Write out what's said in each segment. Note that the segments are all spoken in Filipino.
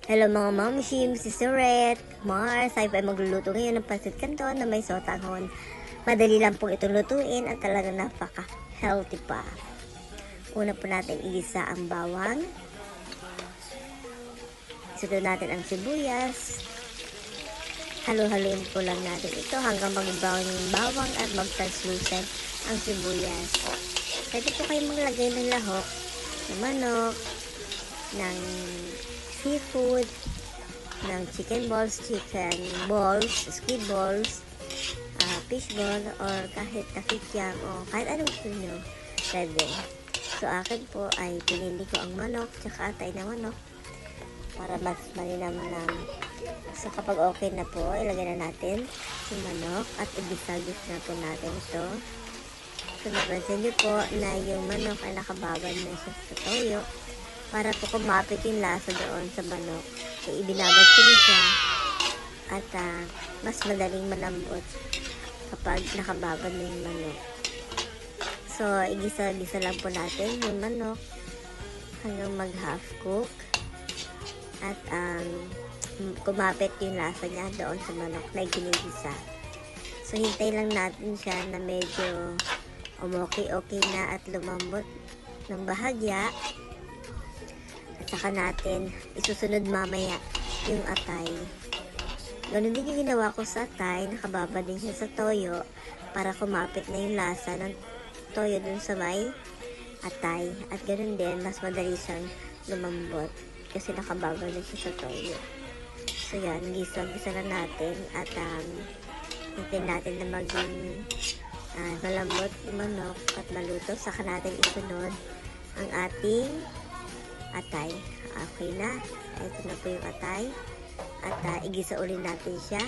Hello mga mamshim, si Red, Mars, ay magluluto ngayon ng pancit canton na may sotanghon. Madali lang pong itong lutuin at talagang napaka-healthy pa. Una po natin igisa ang bawang. Isunod natin ang sibuyas. Halo-haloin po lang natin ito hanggang mag-brown yung bawang at mag-translucent ang sibuyas. Pwede po kayong maglagay ng lahok, ng manok, ng seafood, ng chicken balls, squid balls, fish ball, or kahit kakikyam, o kahit anong gusto nyo, pwede. So, akin po ay pinili ko ang manok, tsaka atay na manok, para mas malinamnam. So, kapag okay na po, ilagay na natin yung manok, at ibisagis na po natin ito. So, napansin nyo po na yung manok ay nakababad na siya sa toyo, para po kumapit yung lasa doon sa manok. So, ibinabad ko siya at mas madaling malambot kapag nakababad na yung manok. So, igisa-gisa lang po natin yung manok hanggang mag-half cook at kumapit yung lasa niya doon sa manok na ginigisa. So, hintay lang natin siya na medyo okay na at lumambot ng bahagya. Saka natin isusunod mamaya yung atay. Ganun din yung ginawa ko sa atay. Nakababa din siya sa toyo para kumapit na yung lasa ng toyo dun sa may atay. At ganun din, mas madali siyang lumambot kasi nakababa na siya sa toyo. So yan, gisa lang natin at hintayin natin na maging malambot yung manok at maluto. Saka natin isunod ang ating atay. Okay na. Ito na po yung atay. At igisa ulit natin siya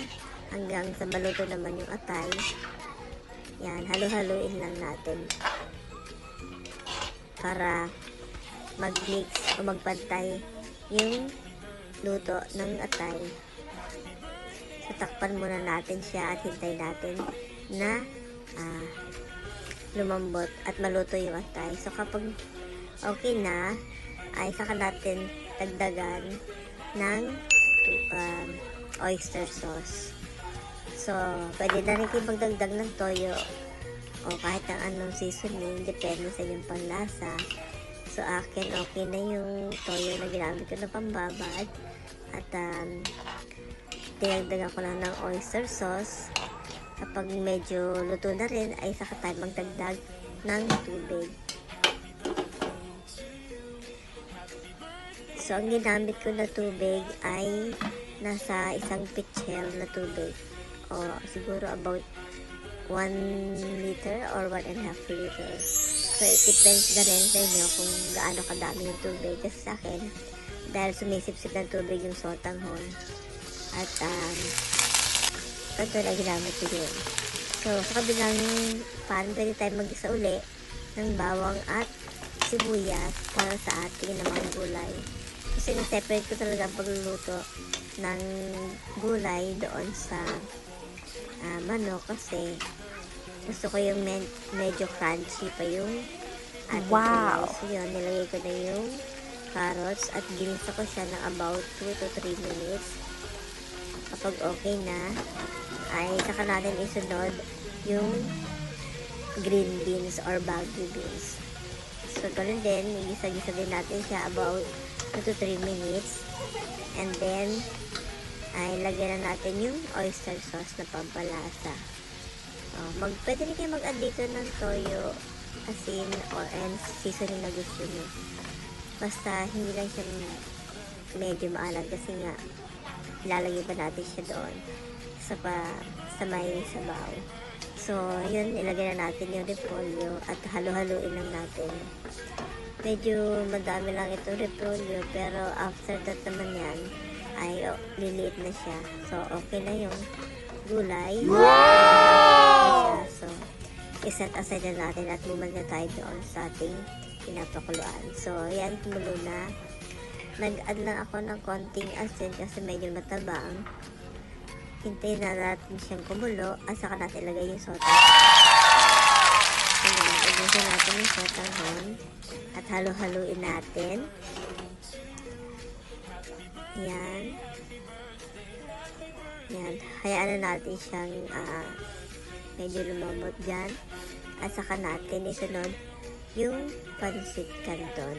hanggang sa maluto naman yung atay. Yan, halo-haloin lang natin para mag-mix o magpantay yung luto ng atay. So, takpan muna natin siya at hintay natin na lumambot at maluto yung atay. So, kapag okay na, ay saka natin dagdagan ng oyster sauce. So, pwede na rin kayo magdagdag ng toyo o kahit ang anong seasoning, depende sa inyong panlasa. So, akin okay na yung toyo na ginamit ko na pambabad at dinagdagan ko lang ng oyster sauce. Kapag medyo luto na rin, ay saka tayo magdagdag ng tubig. So, ang ginamit ko na tubig ay nasa isang pitcher na tubig. O siguro about 1 liter or 1.5 liter. So, it depends na rin sa inyo kung gaano kadami yung tubig. Kasi sa akin, dahil sumisip-sip ng tubig yung sotanghon. At, ito na ginamit ko yun. So, sa kabilang pan, pwede tayo mag-isa uli ng bawang at sibuyas para sa ating namang gulay. Kasi na-separate ko talaga ang pagluluto ng gulay doon sa manok kasi gusto ko yung medyo crunchy pa yung ating gulay. So yun, nilagay ko na yung carrots at ginisa ko siya ng about 2 to 3 minutes. Kapag okay na, ay saka natin isunod yung green beans or bagu beans. So ganun din, igisa-gisa din natin siya about 2 to 3 minutes. And then, ay lagyan na natin yung oyster sauce na pampalasa. Pwede rin kayo mag-add dito ng toyo, asin, or seasoning na gusto nyo. Basta hindi lang siya medyo maalat kasi nga ilalagay pa natin siya doon sa may sabaw. So, yun, ilagay na natin yung repolyo at halo-haloin lang natin. Medyo madami lang itong repolyo pero after that naman yan ay liliit na siya. So, okay na yung gulay. Wow! So, iset aside na natin at bumalik na tayo doon sa ating pinapakuluan. So, yan, kumulo na. Nag-add lang ako ng konting asin kasi medyo matabang. Hintayin na natin siyang kumulo at saka natin ilagay yung sotanghon. Ayan, ilagay natin yung sotanghon at halo-haluin natin. Yan. Yan. Hayaan na natin siyang medyo lumambot dyan. At saka natin isunod yung pansit canton.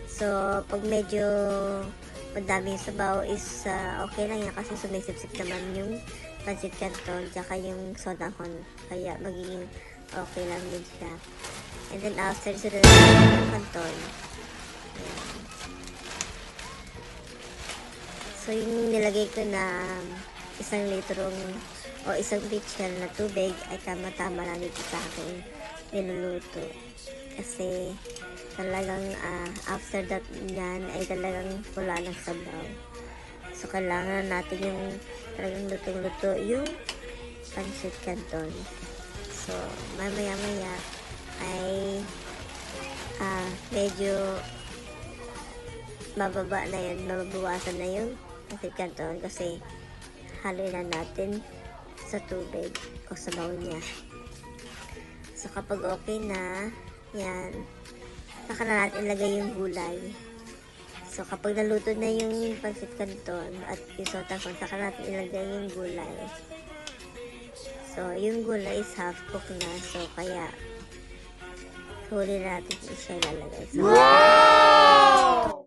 So, pag medyo madami yung sabaw is okay lang yan kasi sumisipsip naman yung pansit canton tsaka yung sonahon. Kaya magiging okay lang din siya. And then after sunod yung canton. Ayan. So, yung nilagay ko na 1 litrong o 1 pitcher na tubig ay tama-tama lang dito sa akin niluluto. Kasi talagang after that yan ay talagang wala ng sabaw. So, kailangan natin yung talagang lutong-luto yung pancit canton. So, mamaya-maya ay medyo mababa na yun, mababawasan na yung pancit canton kasi haluin na natin sa tubig o sabaw niya. So, kapag okay na, yan, saka na natin ilagay yung gulay. So, kapag naluto na yung pancit canton at yung sonahon, saka natin ilagay yung gulay. So, yung gulay is half cooked na. So, kaya huli natin siya ilalagay. So, wow!